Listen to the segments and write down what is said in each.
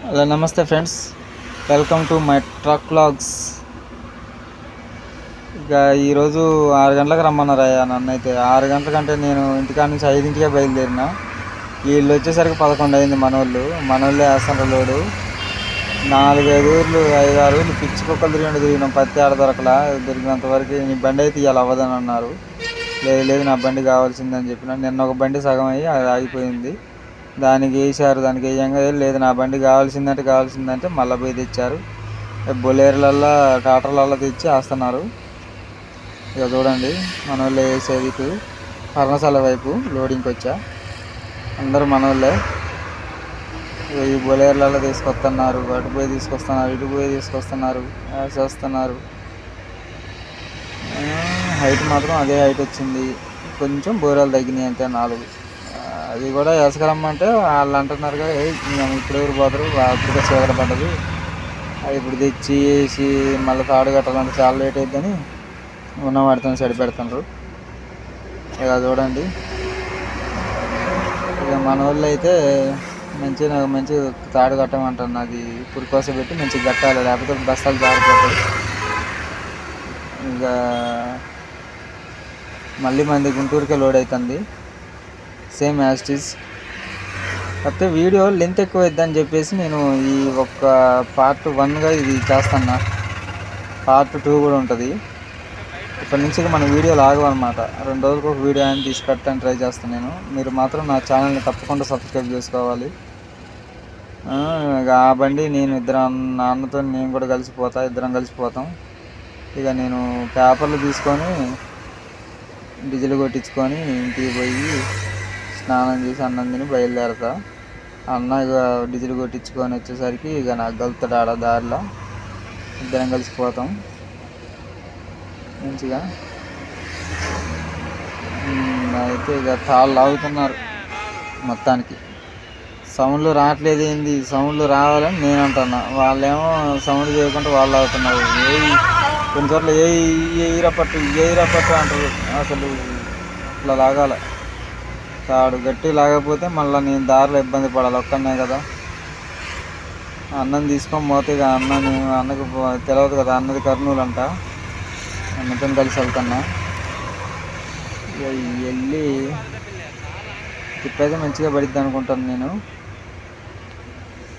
Hello నమస్తే friends, welcome to my truck vlogs. ఇక ఈరోజు 6 గంటలకు రమ్మన్నారు అయ్యా నన్ను. అయితే 6 గంటల కంటే నేను ఇంటికాడ నుంచి 5ంటికే బయలుదేరిన. వీళ్ళు వచ్చేసరికి 11 అయింది. మనోళ్ళే వేస్తున్నారు లోడు. 4-5 ఊర్లు 5-6 ఊర్లు పిచ్చి కుక్కలు తిరిగినాం. పత్తి ఆడ దొరికినంత వరకు నీ బండి అయితే ఇవాళ అవ్వదని అన్నారు. లేదు నా బండి కావాల్సిందని చెప్పిన. నిన్న ఒక బండి సగం అయ్యి అది ఆగిపోయింది. దానికి వేసారు. దానికి వేయంగా లేదు నా బండి కావాల్సిందంటే మళ్ళీ పోయి తెచ్చారు. బొలేర్లల్లో టాటర్లలో తెచ్చి వేస్తున్నారు. ఇక చూడండి మన వాళ్ళే వేసేది. ఇటు పర్ణశాల వైపు లోడింగ్కి వచ్చా. అందరూ మన వాళ్ళే. ఈ బొలేర్లలో తీసుకొస్తున్నారు, అటు పోయి తీసుకొస్తున్నారు, ఇటు పోయి తీసుకొస్తున్నారు, వేసేస్తున్నారు. హైట్ మాత్రం అదే హైట్ వచ్చింది. కొంచెం బోరాలు తగ్గినాయి అంతే 4. అది కూడా వేసుకురమ్మంటే వాళ్ళు అంటున్నారు కదా, ఇప్పుడు ఎవరు పోతారు, అప్పుడు చీకట పడ్డది, అది ఇప్పుడు తెచ్చి వేసి మళ్ళీ తాడు కట్టాలంటే చాలా లేట్ అవుతుందని ఉన్న వాటితో సరి పెడుతున్నారు. ఇక చూడండి, ఇక మన వాళ్ళు అయితే మంచి తాడు కట్టమంటారు. అది ఇప్పుడు కోసం పెట్టి మంచిగా కట్టాలి, లేకపోతే బస్తాలు జారిపోతాయి. ఇక మళ్ళీ మంది గుంటూరుకే లోడ్ అవుతుంది, సేమ్ యాజ్ ఇట్ ఈజ్. కాకపోతే వీడియో లెంత్ ఎక్కువ అవుతుందని చెప్పేసి నేను ఈ ఒక్క పార్ట్ 1గా ఇది చేస్తున్నా. పార్ట్ 2 కూడా ఉంటుంది. ఇప్పటి నుంచి మన వీడియోలు ఆగవన్నమాట. 2 రోజులకు ఒక వీడియో అని తీసి పెట్టడానికి ట్రై చేస్తాను నేను. మీరు మాత్రం నా ఛానల్ని తప్పకుండా సబ్స్క్రైబ్ చేసుకోవాలి. ఆ బండి నేను నాన్నతో నేను కూడా ఇద్దరం కలిసిపోతాం. ఇక నేను పేపర్లు తీసుకొని డీజిల్ కొట్టించుకొని ఇంటికి పోయి స్నానం చేసి అన్నం తిని బయలుదేరతా. అన్న ఇక డీజిల్ కొట్టించుకొని వచ్చేసరికి ఇక నాకు కలుపుతాడు ఆడ దారిలో. ఇద్దరం కలిసిపోతాం మంచిగా. అయితే ఇక తాళ్ళు లాగుతున్నారు మొత్తానికి. సౌండ్లు రావట్లేదు, ఏంది సౌండ్లు రావాలని నేను అంటున్నా. వాళ్ళేమో సౌండ్ చేయకుండా వాళ్ళు అవుతున్నారు. కొన్ని చోట్ల ఎయిరపట్టు అంటారు. అసలు ఇట్లా లాగాల తాడు గట్టి లాగకపోతే మళ్ళీ నేను దారిలో ఇబ్బంది పడాలి, ఒక్కనే కదా. అన్నం తీసుకొని పోతే ఇక అన్నకు తెలియదు కదా, అన్నది కర్నూలు అంట. అన్నతో కలిసి వెళ్తున్నా. ఇక వెళ్ళి తిప్పైతే మంచిగా పడిద్ది అనుకుంటాను నేను.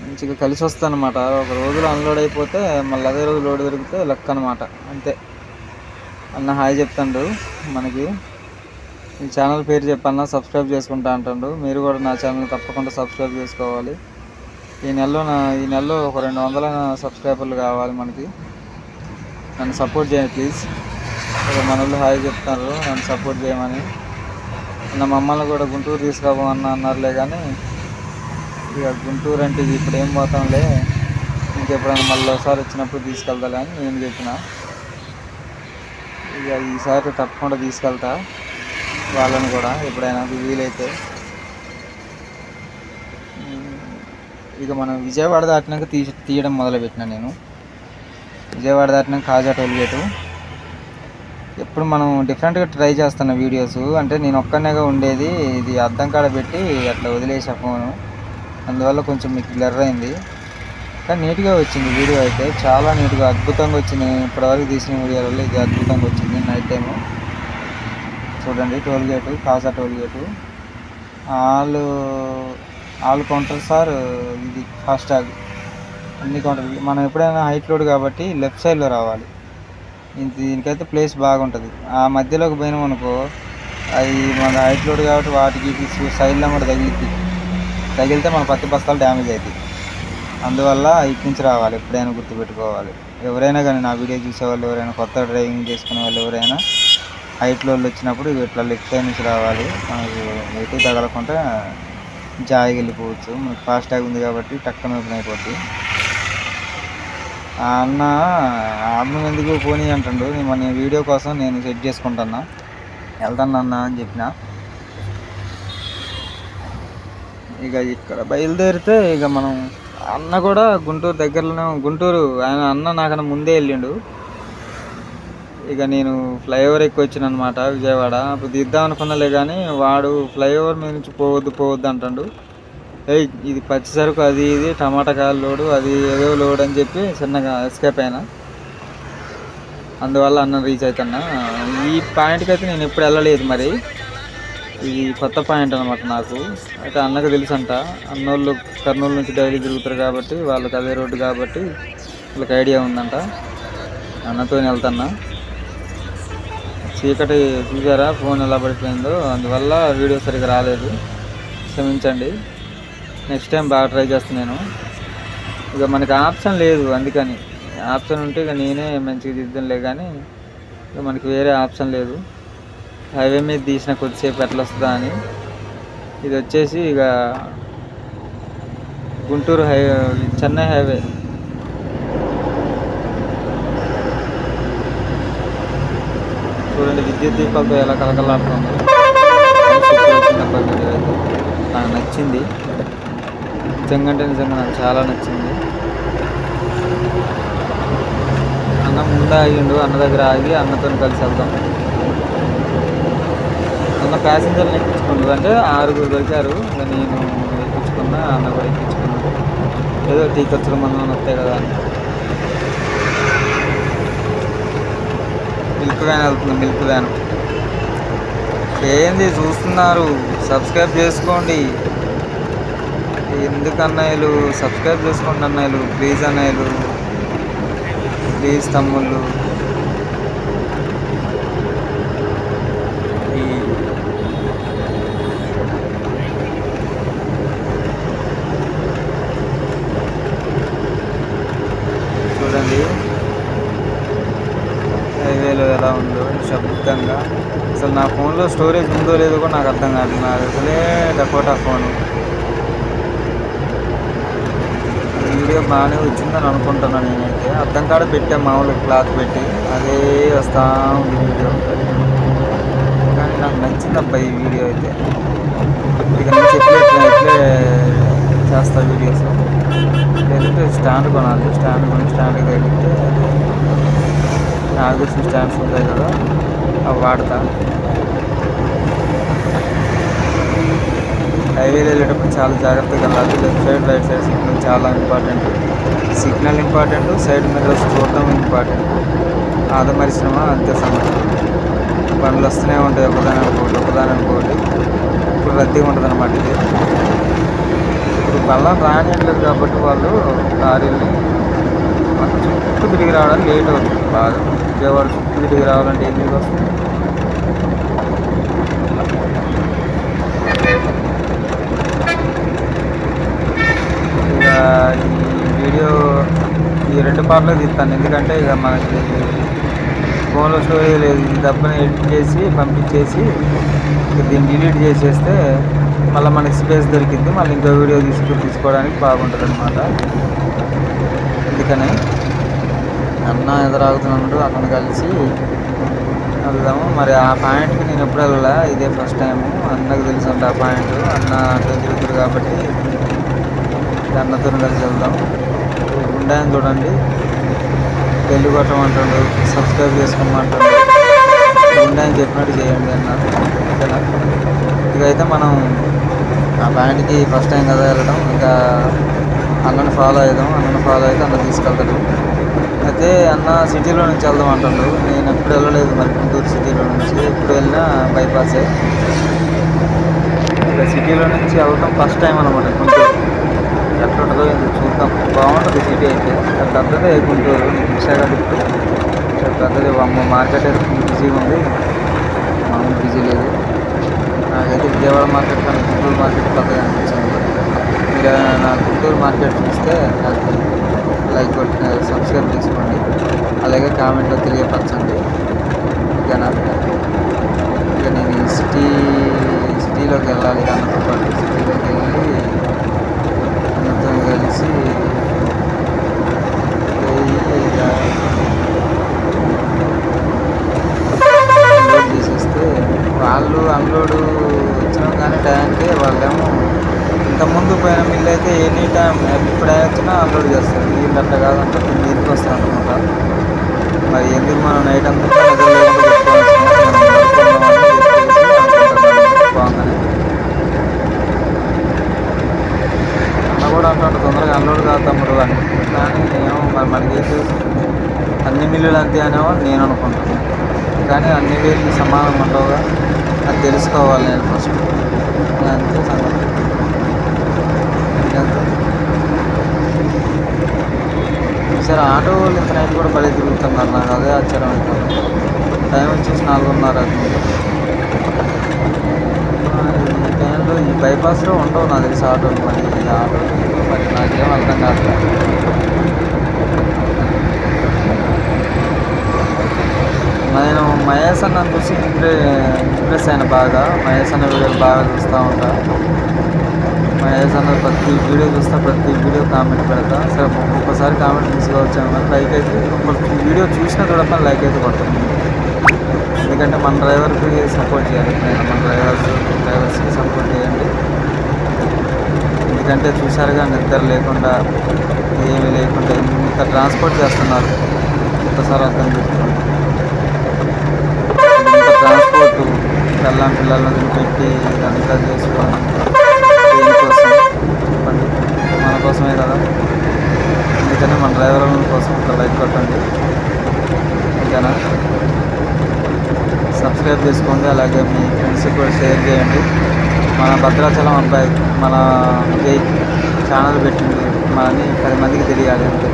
మంచిగా కలిసి వస్తాను అనమాట. ఒక రోజులో అన్లోడ్ అయిపోతే మళ్ళీ అదే రోజు లోడ్ దొరికితే లెక్క అనమాట, అంతే. అన్న హాయ్ చెప్తాడు మనకి. ఈ ఛానల్ పేరు చెప్పన్నా సబ్స్క్రైబ్ చేసుకుంటా అంటాడు. మీరు కూడా నా ఛానల్ తప్పకుండా సబ్స్క్రైబ్ చేసుకోవాలి. ఈ నెలలో ఒక 200 సబ్స్క్రైబర్లు కావాలి మనకి. నన్ను సపోర్ట్ చేయండి ప్లీజ్. మన వాళ్ళు హాయ్ చెప్తున్నారు నన్ను సపోర్ట్ చేయమని. నా మమ్మల్ని కూడా గుంటూరు తీసుకురాబోమన్నా అన్నారులే, కానీ ఇక గుంటూరు అంటే ఇప్పుడు ఏం పోతాంలే, ఇంకెప్పుడైనా మళ్ళీ ఒకసారి వచ్చినప్పుడు తీసుకెళ్తాలే అని నేను చెప్పిన. ఇక ఈసారి తప్పకుండా తీసుకెళ్తా వాళ్ళని కూడా ఎప్పుడైనా వీలైతే. ఇక మనం విజయవాడ దాటినాక తీయడం మొదలుపెట్టిన నేను. విజయవాడ దాటినాక కాజా టోల్గేటు. ఎప్పుడు మనం డిఫరెంట్గా ట్రై చేస్తున్న వీడియోస్. అంటే నేను ఒక్కనేగా ఉండేది, ఇది అద్దం కాడ పెట్టి అట్లా వదిలేసా ఫోను. అందువల్ల కొంచెం మీకు బ్లర్ అయింది, కానీ నీట్గా వచ్చింది వీడియో అయితే. చాలా నీట్గా అద్భుతంగా వచ్చింది. నేను ఇప్పటివరకు తీసిన వీడియోలలో ఇది అద్భుతంగా వచ్చింది. నైట్ టైము చూడండి. టోల్గేటు కాజా టోల్గేటు. ఆల్ కౌంటర్ సార్, ఇది ఫాస్టాగ్ అన్ని కౌంటర్. మనం ఎప్పుడైనా హైట్ లోడ్ కాబట్టి లెఫ్ట్ సైడ్లో రావాలి. దీనికైతే ప్లేస్ బాగుంటుంది. ఆ మధ్యలోకి పోయినాం అనుకో, అది మన హైట్ లోడ్ కాబట్టి వాటికి సైడ్లో కూడా తగిలితే మన పత్తి బస్తాలు డ్యామేజ్ అవుతాయి. అందువల్ల ఇటు నుంచి రావాలి, ఎప్పుడైనా గుర్తుపెట్టుకోవాలి. ఎవరైనా కానీ నా వీడియో చూసేవాళ్ళు, ఎవరైనా కొత్త డ్రైవింగ్ చేసుకునే వాళ్ళు, ఎవరైనా హైట్ లోడ్లు వచ్చినప్పుడు ఇట్లా లెఫ్ట్ సైడ్ నుంచి రావాలి. మనకు ఎటు తగలకుండా జాయిగా వెళ్ళిపోవచ్చు. మనకు ఫాస్టాగ్ ఉంది కాబట్టి టక్కన ఓపెన్ అయిపోద్ది. ఆ అన్న ఎందుకు పోనీ అంటాడు. మన వీడియో కోసం నేను సెట్ చేసుకుంటున్నా, వెళ్తాను అన్న అని చెప్పిన. ఇక ఇక్కడ బయలుదేరితే ఇక మనం అన్న కూడా గుంటూరు దగ్గరలోనే. అన్న నాకన్నా ముందే వెళ్ళిండు. ఇక నేను ఫ్లైఓవర్ ఎక్కువ వచ్చిన అనమాట విజయవాడ. అప్పుడు దిద్దాం అనుకున్నాలే, కానీ వాడు ఫ్లైఓవర్ మీద నుంచి పోవద్దు అంటాడు. ఇది పచ్చి సరుకు, అది ఇది టమాటా కాయలు లోడు, అది ఏదో లోడ్ అని చెప్పి చిన్నగా ఎస్కేప్ అయినా. అందువల్ల అన్న రీచ్ అవుతున్నా. ఈ పాయింట్కి అయితే నేను ఎప్పుడు వెళ్ళలేదు, మరి ఇది కొత్త పాయింట్ అనమాట నాకు. అయితే అన్నకు తెలుసు అంట, అన్నోళ్ళు కర్నూలు నుంచి డైలీ తిరుగుతారు కాబట్టి వాళ్ళకి అదే రోడ్డు కాబట్టి వాళ్ళకి ఐడియా ఉందంట. అన్నతో వెళ్తున్నా. చీకటి చూసారా ఫోన్ ఎలా పడిపోయిందో, అందువల్ల వీడియో సరిగ్గా రాలేదు, క్షమించండి. నెక్స్ట్ టైం బాగా ట్రై చేస్తున్నాను. ఇక మనకి ఆప్షన్ లేదు, అందుకని ఆప్షన్ ఉంటే ఇక నేనే మంచిగా దిద్దానులే, కానీ ఇక మనకి వేరే ఆప్షన్ లేదు. హైవే మీద తీసిన కొద్దిసేపు ఎట్లా వస్తుందా అని. ఇది వచ్చేసి ఇక గుంటూరు హైవే, చెన్నై హైవే. చూడండి విద్యుత్ దీపాలతో ఎలా కలకలాడుతుంది. వీడియో అయితే నాకు నచ్చింది, నిజంగా నాకు చాలా నచ్చింది. అన్న ముందు ఆగిండు, అన్న దగ్గర ఆగి అన్నతో కలిసి వెళ్దాం. అన్న ప్యాసింజర్లు ఎక్కించుకుండు, అంటే 6 దొరికారు. ఇక నేను ఎక్కించుకున్నా, అన్న కూడా ఎక్కించుకున్నాడు. ఏదో టీ ఖర్చులు మనం వస్తాయి కదా అని. మిల్క్ వ్యాన్ వెళ్తుంది, మిల్క్ వ్యాన్. ఏంది చూస్తున్నారు, సబ్స్క్రైబ్ చేసుకోండి. ఎందుకు అన్నయ్యలు సబ్స్క్రైబ్ చేసుకోండి అన్నయ్యలు, ప్లీజ్ అన్నయ్యలు, ప్లీజ్ తమ్ముళ్ళు. చూడండి హైవేలో ఎలా ఉందో నిశ్శబ్దంగా. అసలు నా ఫోన్లో స్టోరేజ్ ఉందో లేదో కూడా నాకు అర్థం కాదు. నాకు అసలే డకోటా ఫోను. వీడియో బాగానే వచ్చిందని అనుకుంటున్నాను నేనైతే. అర్థం కాడ పెట్టాను మామూలుగా క్లాత్ పెట్టి, అదే వస్తూ ఉంది వీడియో. కానీ నాకు నచ్చింది అబ్బా ఈ వీడియో అయితే. ఇక నుంచి ఎట్లే చేస్తా వీడియోస్. లేదంటే స్టాండ్ కొనాలి, స్టాండ్కి తగిలితే నాకు తెలిసిన స్టాండ్స్ ఉంటాయి కదా, అవి వాడతా. హైవేలో వెళ్ళేటప్పుడు చాలా జాగ్రత్తగా వెళ్ళాలి. Left side right side signal చాలా important. Signal important, side mirrors చూడడం ఇంపార్టెంట్. ఆదమరిశ్రమ అంతే సంగతి. బండ్లు వస్తూనే ఉంటాయి, ఒకదానికొకటి. ఇప్పుడు రద్దీగా ఉంటుంది అన్నమాట ఇది. ఇప్పుడు బల్లం రానియట్లేదు కాబట్టి వాళ్ళు లారీల్ని మనకు చుట్టూ తిరిగి రావడానికి లేట్ అవుతుంది బాగా. విజయవాడ చుట్టూ తిరిగి రావాలంటే ఏం తిరిగి వస్తుంది. ఇక ఈ వీడియో ఈ 2 పార్ట్లో తీస్తాను, ఎందుకంటే ఇక మనకి ఫోన్లో స్టోరేజ్ లేదు. ఇది డబ్బుని ఎడిట్ చేసి పంపించేసి దీన్ని డిలీట్ చేసేస్తే మళ్ళీ మనకి స్పేస్ దొరికింది, మళ్ళీ ఇంకో వీడియో తీసుకోవడానికి బాగుంటుంది అనమాట. అందుకనే అన్న ఎదురాగుతున్నట్టు అతను కలిసి వెళ్దాము. మరి ఆ పాయింట్కి నేను ఎప్పుడు వెళ్ళా, ఇదే ఫస్ట్ టైము. అన్నకు తెలుసు అంటే ఆ పాయింట్, అన్న అట్లా తిరుగుతారు కాబట్టి అన్నతో కలిసి వెళ్దాం. గుండాయని చూడండి, పెళ్ళి కొట్టమంటాడు, సబ్స్క్రైబ్ చేసుకోమంటాడు. గుండాయని చెప్పినట్టు చేయండి అన్నారు. ఓకేనా? ఇకైతే మనం ఆ పాయింట్కి ఫస్ట్ టైం కదా వెళ్ళడం, ఇంకా అన్నను ఫాలో అవుదాం. అన్నను ఫాలో అయితే అన్న తీసుకెళ్తాడు. అయితే అన్న సిటీలో నుంచి వెళ్దాం అంటాడు. నేను ఎప్పుడు వెళ్ళలేదు మరి గుంటూరు సిటీలో నుంచి, ఎప్పుడు వెళ్ళినా బైపాసే. ఇక సిటీలో నుంచి వెళ్ళటం ఫస్ట్ టైం అనమాట గుంటూరు. ఎట్లా ఉంటుందో చూద్దాం. బాగుంటుంది సిటీ అయితే. పెద్దదే గుంటూరు, విశాఖ దిక్కు పెద్దది. మార్కెట్ అయితే బిజీగా ఉంది, మామూలు బిజీ లేదు. నాకైతే విజయవాడ మార్కెట్ కానీ గుంటూరు మార్కెట్ పెద్దగా అనిపించింది. మీరు నా గుంటూరు మార్కెట్ చూస్తే నాకు లైక్ కొట్టి సబ్స్క్రైబ్ చేసుకోండి, అలాగే కామెంట్లో తెలియపరచండి. ఓకేనా? ఇక నేను ఈ సిటీలోకి వెళ్ళాలి అన్నతో పాటు. సిటీలోకి వెళ్ళి అన్నతో కలిసి అన్లోడ్ చేసేస్తే వాళ్ళు అన్లోడ్ వచ్చినాం కానీ టైంకి వాళ్ళేమో ఇంతకుముందు పోయిన మిల్లు అయితే ఎనీ టైం ఎప్పుడు వచ్చినా అన్లోడ్ చేస్తారు. వీళ్ళు అట్లా కాదంటే మీదకి వస్తారు అనమాట. మరి ఎందుకు మనం నైట్ అంతా నిద్ర లేకుండా బాగానే అంత తొందరగా అన్లోడ్ కాదు తమ్ముడు అని. కానీ ఏమో మరి మనకేం తెలుసు, అన్ని మిల్లులు అంతే అనేమో నేను అనుకుంటాను. కానీ అన్ని వేలు సమానంగా ఉండవుగా, అది తెలుసుకోవాలి నేను ఫస్ట్. అంతే సంగతి. సరే ఆటో వాళ్ళు ఇంత నైట్ కూడా బయట తిరుగుతున్నారు, నాకు అదే ఆశ్చర్యం అవుతుంది. టైం వచ్చేసి 4:30 అవుతుంది. ఈ టైంలో ఈ బైపాస్లో ఉండవు నాకు తెలిసి ఆటోలు. మరి ఆటోలు మరి నాకేం అర్థం కాదు. నేను మహేష్ అన్న చూసి ఇంప్రెస్ అయిన బాగా. మహేష్ అన్న వీడియోలు బాగా చూస్తూ ఉంటా. మహేష్ అన్న ప్రతి వీడియో చూస్తా, ప్రతి వీడియో కామెంట్ పెడతా. సరే ఒక్కొక్కసారి కామెంట్ మిస్ కావచ్చాము కానీ లైక్ అయితే వీడియో చూసినా చూడకుండా లైక్ అయితే కొడుతుంది. ఎందుకంటే మన డ్రైవర్కి సపోర్ట్ చేయాలి, మన డ్రైవర్స్కి సపోర్ట్ చేయండి. ఎందుకంటే చూసారుగా నిద్ర లేకుండా ఏమీ లేకుండా ఇంత ట్రాన్స్పోర్ట్ చేస్తున్నారు. ఒక్కసారి అర్థం చేసుకోండి. ఇంత ట్రాన్స్పోర్ట్ పిల్లలను పెట్టి ఇదంతా చేసుకోండి. దేనికోసం? చెప్పండి, మన కోసమే కదా. అందుకని మన డ్రైవర్ల కోసం ఒక లైక్ కొట్టండి, ఓకేనా? సబ్స్క్రైబ్ చేసుకోండి, అలాగే మీ ఫ్రెండ్స్కి కూడా షేర్ చేయండి. మన భద్రాచలం అబ్బాయి మన విజయ్ ఛానల్ పెట్టింది, మనని 10 మందికి తెలియాలి అంతే.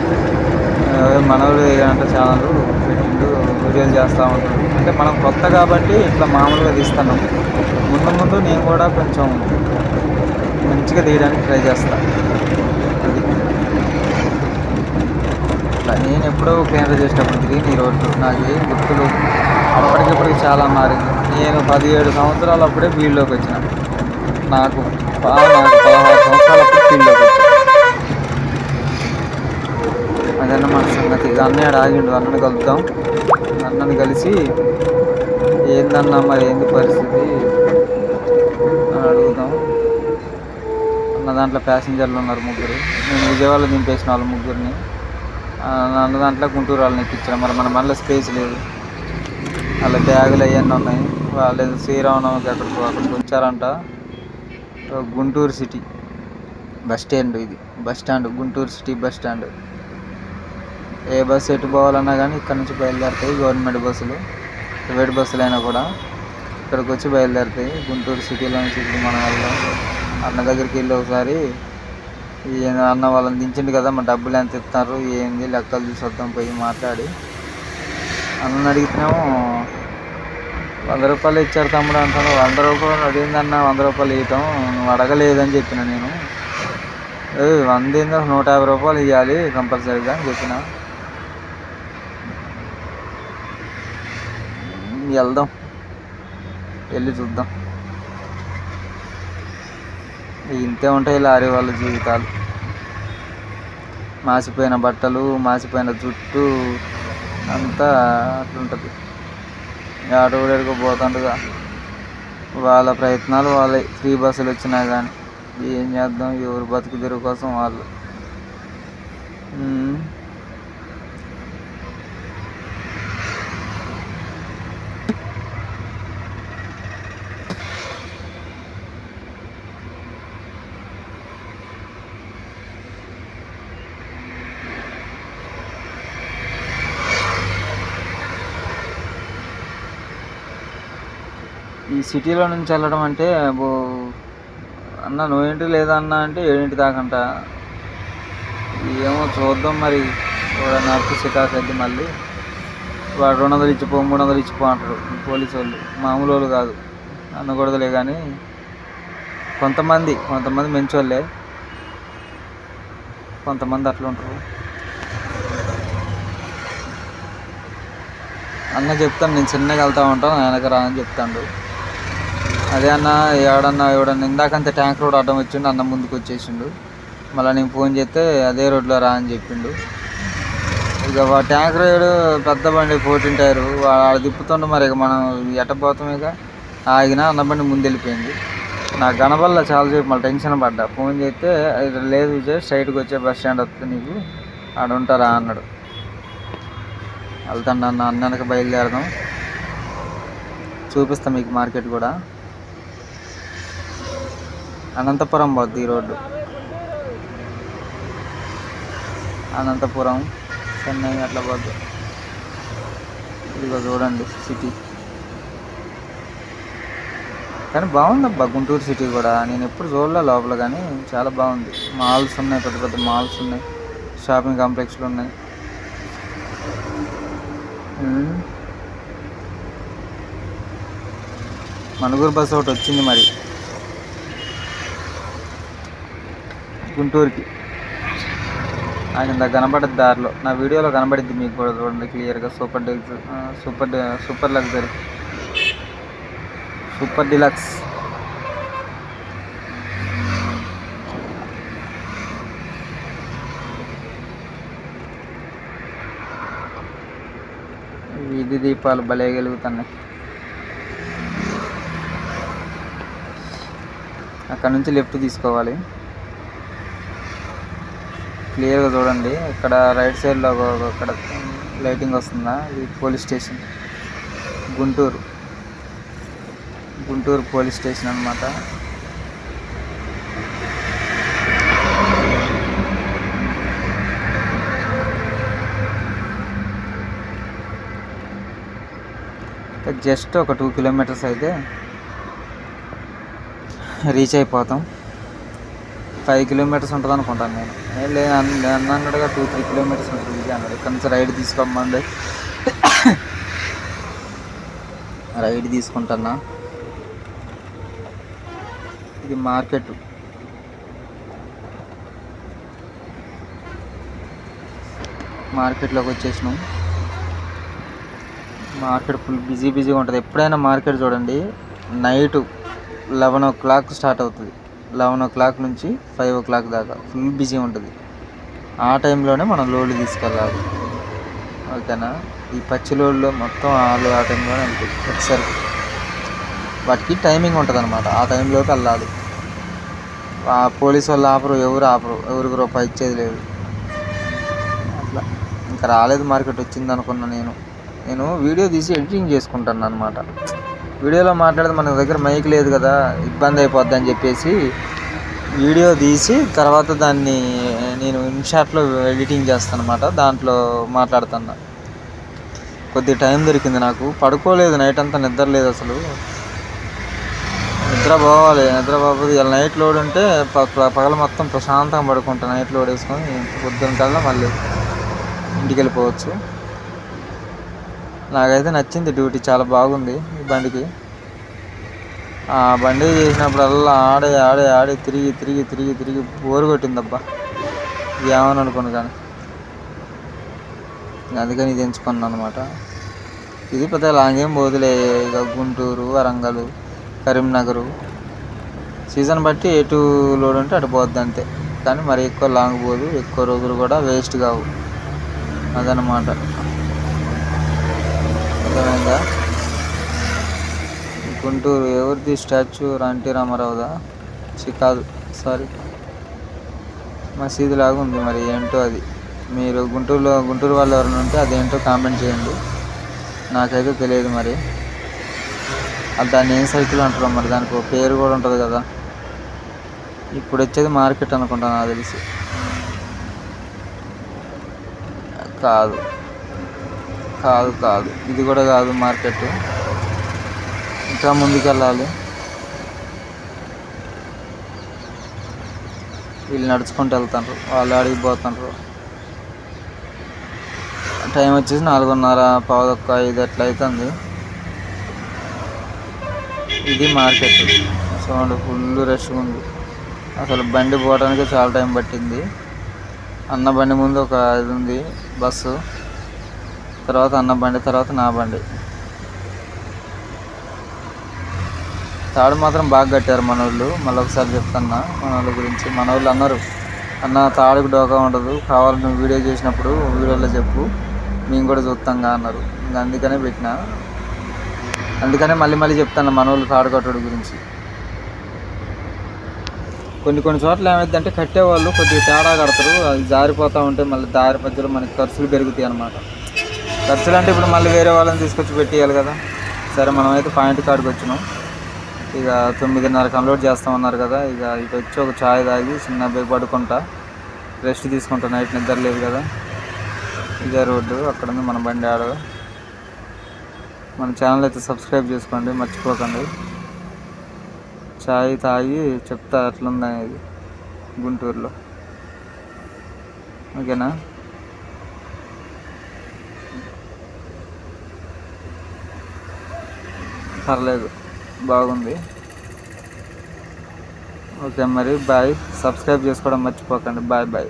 మనోడు అంటే ఛానల్ పెట్టిండు, వీడియోలు చేస్తూ ఉంటాడు. అంటే మనం కొత్త కాబట్టి ఇట్లా మామూలుగా తీస్తున్నాం. ముందు నేను కూడా కొంచెం మంచిగా తీయడానికి ట్రై చేస్తాను. అది నేను ఎప్పుడో కేంద్ర చేసేటప్పుడు తిరిగి ఈ రోడ్డు నాకు ఏం గుర్తులు అప్పటికిప్పటికి చాలా మారింది. నేను 17 సంవత్సరాలు అప్పుడే ఫీల్డ్లోకి వచ్చిన. నాకు 16 సంవత్సరాలప్పుడు ఫీల్డ్లోకి వచ్చాను. అదన్నమాట సంగతి. ఇక అన్నయ్య ఆగిండు, అన్నని కలుద్దాం. అన్నని కలిసి ఏందన్నా మరి ఏంది పరిస్థితి అని అడుగుదాం. అన్న దాంట్లో ప్యాసింజర్లు ఉన్నారు 3. నేను విజయవాడలో దింపేసిన వాళ్ళు 3ని. అన్న దాంట్లో గుంటూరు వాళ్ళని ఎక్కించాను. మరి మన మనలో స్పేస్ లేదు. వాళ్ళ బ్యాగులు అవన్నీ ఉన్నాయి. వాళ్ళు శ్రీరామనవమికి అక్కడికి వచ్చారంట. గుంటూరు సిటీ బస్ స్టాండ్, ఇది bus stand, Guntur city bus stand. ఏ బస్సు ఎటు పోవాలన్నా కానీ ఇక్కడ నుంచి బయలుదేరుతాయి. గవర్నమెంట్ బస్సులు, ప్రైవేట్ బస్సులు అయినా కూడా ఇక్కడికి వచ్చి బయలుదేరుతాయి. గుంటూరు సిటీలో నుంచి ఇప్పుడు మన అన్న దగ్గరికి వెళ్ళి ఒకసారి అన్న వాళ్ళని దించిండు కదా, మన డబ్బులు ఎంత ఇస్తారు ఏంది లెక్కలు చూసొద్దాం పోయి మాట్లాడి. అన్నని అడిగితేనేమో 100 రూపాయలు ఇచ్చారు తమ్ముడు అంటాను. 100 రూపాయలు అదేందన్న 100 రూపాయలు ఇవ్వటం, నువ్వు అడగలేదని చెప్పిన నేను. 100 ఏందో 150 రూపాయలు ఇవ్వాలి కంపల్సరీగా అని చెప్పిన. వెళ్దాం, వెళ్ళి చూద్దాం. ఇంతే ఉంటాయి లారీ వాళ్ళ జీవితాలు. మాసిపోయిన బట్టలు, మాసిపోయిన జుట్టు అంతా అట్లుంటుంది. ఆటో కూడా పోతుండగా వాళ్ళ ప్రయత్నాలు వాళ్ళే. ఫ్రీ బస్సులు వచ్చినా కానీ ఏం చేద్దాం, ఎవరు బతుకు తెరువు కోసం వాళ్ళు. ఈ సిటీలో నుంచి వెళ్ళడం అంటే అన్న 9 లేదన్నా అంటే 7 దాకంట. ఏమో చూద్దాం మరి. నాకు చికాకు అయితే మళ్ళీ వాడు 200 ఇచ్చిపో 300 ఇచ్చిపో అంటారు పోలీసు వాళ్ళు. మామూలు వాళ్ళు కాదు, అనకూడదులే కానీ కొంతమంది మంచోళ్ళే, కొంతమంది అట్లా ఉంటారు. అన్న చెప్తాను, నేను చిన్నగా వెళ్తూ ఉంటాను, వెనక రా అని చెప్తాడు. అదే అన్న ఎవడన్నా ఇందాకంత ట్యాంక్ రోడ్ అడ్డం వచ్చిండు, అన్న ముందుకు వచ్చేసిండు. మళ్ళీ నేను ఫోన్ చేస్తే అదే రోడ్లో రా అని చెప్పిండు. ఇక ట్యాంక్ రోడ్ పెద్ద బండి 14 టైరు వాడు తిప్పుతుండు. మరి ఇక మనం ఎట్టపోతాం. ఇక ఆగినా అన్న బండి ముందు వెళ్ళిపోయింది. నాకు కనబడలా చాలాసేపు, మళ్ళీ టెన్షన్ పడ్డా. ఫోన్ చేస్తే లేదు విజయ్, స్ట్రైట్కి వచ్చే బస్ స్టాండ్ వస్తుంది నీకు, ఆడ ఉంటారా అన్నాడు. వెళ్తాను అన్న వెనక బయలుదేరదాం, చూపిస్తాం మీకు మార్కెట్ కూడా. అనంతపురం పోద్ది ఈ రోడ్డు. అనంతపురం, చెన్నై అట్లా పోద్ది. ఇదిగో చూడండి సిటీ. కానీ బాగుందబ్బా గుంటూరు సిటీ కూడా. నేను ఎప్పుడు చూడలే లోపల, కానీ చాలా బాగుంది. మాల్స్ ఉన్నాయి, పెద్ద పెద్ద మాల్స్ ఉన్నాయి, షాపింగ్ కాంప్లెక్స్లు ఉన్నాయి. మణుగూరు బస్సు ఒకటి వచ్చింది మరి గుంటూరుకి. నాకు ఇంత కనబడద్ది దారిలో, నా వీడియోలో కనబడిద్ది మీకు కూడా. చూడండి క్లియర్గా. Super luxury, super deluxe. వీధి దీపాలు భలే వెలుగుతున్నాయి. అక్కడ నుంచి లెఫ్ట్ తీసుకోవాలి. క్లియర్గా చూడండి. ఇక్కడ రైట్ సైడ్లో ఇక్కడ లైటింగ్ వస్తుందా, ఇది police station. Guntur police station అన్నమాట. జస్ట్ ఒక 2 కిలోమీటర్స్ అయితే రీచ్ అయిపోతాం. 5 కిలోమీటర్స్ ఉంటుంది అనుకుంటాను నేను. అన్నట్టుగా 2-3 కిలోమీటర్స్ ఉంటుంది అన్నాడు. ఇక్కడ నుంచి రైడ్ తీసుకోమండి. రైడ్ తీసుకుంటున్నా. ఇది మార్కెట్లోకి వచ్చేసినాం. మార్కెట్ ఫుల్ బిజీగా ఉంటుంది. ఎప్పుడైనా మార్కెట్ చూడండి, నైట్ 11 o'clock స్టార్ట్ అవుతుంది. 11 o'clock నుంచి 5 o'clock దాకా ఫుల్ బిజీ ఉంటుంది. ఆ టైంలోనే మనం లోడ్లు తీసుకెళ్ళాలి, ఓకేనా. ఈ పచ్చి లోడ్లో మొత్తం వాళ్ళు ఆ టైంలోనే ఉంటుంది. వచ్చేసరికి వాటికి టైమింగ్ ఉంటుంది అనమాట. ఆ టైంలోకి వెళ్ళాలి. ఆ పోలీసు వాళ్ళు ఎవరికి రూపాయి ఇచ్చేది లేదు. అట్లా ఇంకా రాలేదు మార్కెట్. వచ్చింది అనుకున్నా నేను వీడియో తీసి ఎడిటింగ్ చేసుకుంటాను అనమాట. వీడియోలో మాట్లాడితే మన దగ్గర మైక్ లేదు కదా, ఇబ్బంది అయిపోద్ది అని చెప్పేసి వీడియో తీసి తర్వాత దాన్ని నేను ఇన్షాట్లో ఎడిటింగ్ చేస్తాను అనమాట. దాంట్లో మాట్లాడుతున్నా. కొద్ది టైం దొరికింది నాకు. పడుకోలేదు, నైట్ అంతా నిద్ర లేదు అసలు. నిద్ర పోవాలి. ఇలా నైట్ లోడ్ ఉంటే పగల మొత్తం ప్రశాంతంగా పడుకుంటాను. నైట్ లోడ్ వేసుకొని పొద్దున్న కల్లా మళ్ళీ ఇంటికి వెళ్ళిపోవచ్చు. నాకైతే నచ్చింది డ్యూటీ, చాలా బాగుంది ఈ బండికి. ఆ బండి చేసినప్పుడల్లా ఆడే తిరిగి బోరు కొట్టిందబ్బా. ఏమని అనుకోను కానీ అందుకని ఇది ఎంచుకున్నాను అనమాట. ఇది పెద్ద లాంగ్ ఏం పోదులే. ఇక గుంటూరు, వరంగల్, కరీంనగర్ సీజన్ బట్టి ఎటు లోడ్ ఉంటే అటు పోద్ది అంతే. కానీ మరి ఎక్కువ లాంగ్ పోదు, ఎక్కువ రోజులు కూడా వేస్ట్ కావు. అదనమాట, అర్థమైందా. గుంటూరు ఎవరిది స్టాచ్యూ? ఎన్టీ రామారావుదా? కాదు, సారీ, మసీదు లాగా ఉంది. మరి ఏంటో అది. మీరు గుంటూరు వాళ్ళు ఎవరైనా ఉంటే అదేంటో కామెంట్ చేయండి. నాకైతే తెలియదు మరి. అది దాన్ని ఏం సైకిల్ అంటారో మరి. దానికి ఒక పేరు కూడా ఉంటుంది కదా. ఇప్పుడు వచ్చేది మార్కెట్ అనుకుంటాను నాకు తెలిసి. కాదు ఇది కూడా కాదు మార్కెట్. ఇంకా ముందుకెళ్ళాలి. వీళ్ళు నడుచుకుంటూ వెళ్తారు, వాళ్ళు అడిగిపోతున్నారు. టైం వచ్చేసి 4:30, 4:45 అట్లా అవుతుంది. ఇది మార్కెట్. చూడండి ఫుల్ రష్గా ఉంది. అసలు బండి పోవడానికి చాలా టైం పట్టింది. అన్న బండి ముందు ఒక ఇది ఉంది బస్సు, తర్వాత అన్న బండి, తర్వాత నా బండి. తాడు మాత్రం బాగా కట్టారు మన వాళ్ళు. మళ్ళీ ఒకసారి చెప్తున్నా మన వాళ్ళ గురించి. మన వాళ్ళు అన్నారు, అన్న తాడుకు డోకా ఉండదు, కావాలి నువ్వు వీడియో చేసినప్పుడు వీడియోలో చెప్పు, మేము కూడా చూస్తాంగా అన్నారు. ఇంకా అందుకనే పెట్టినా. అందుకనే మళ్ళీ చెప్తాను మన వాళ్ళు తాడు కట్టడు గురించి. కొన్ని చోట్ల ఏమైందంటే కట్టేవాళ్ళు కొద్దిగా తేడా కడతారు. అది జారిపోతూ ఉంటే మళ్ళీ దారి మధ్యలో మనకి ఖర్చులు పెరుగుతాయి అన్నమాట. ఖర్చులు అంటే ఇప్పుడు మళ్ళీ వేరే వాళ్ళని తీసుకొచ్చి పెట్టేయాలి కదా. సరే మనమైతే పాయింట్ కాడికి వచ్చినాం. ఇక 9:30 అన్లోడ్ చేస్తామన్నారు కదా. ఇక ఇటు వచ్చి ఒక ఛాయ్ తాగి చిన్న బేగ్ పడుకుంటా. రెస్ట్ తీసుకుంటా, నైట్ నిద్ర లేదు కదా. ఇదే రోడ్డు, అక్కడ ఉంది మన బండి ఆడ. మన ఛానల్ అయితే సబ్స్క్రైబ్ చేసుకోండి మర్చిపోకండి. చాయ్ తాగి చెప్తా ఎట్లుందనేది గుంటూరులో, ఓకేనా. పర్లేదు, బాగుంది. ఓకే మరి బాయ్. సబ్స్క్రైబ్ చేసుకోవడం మర్చిపోకండి. Bye bye.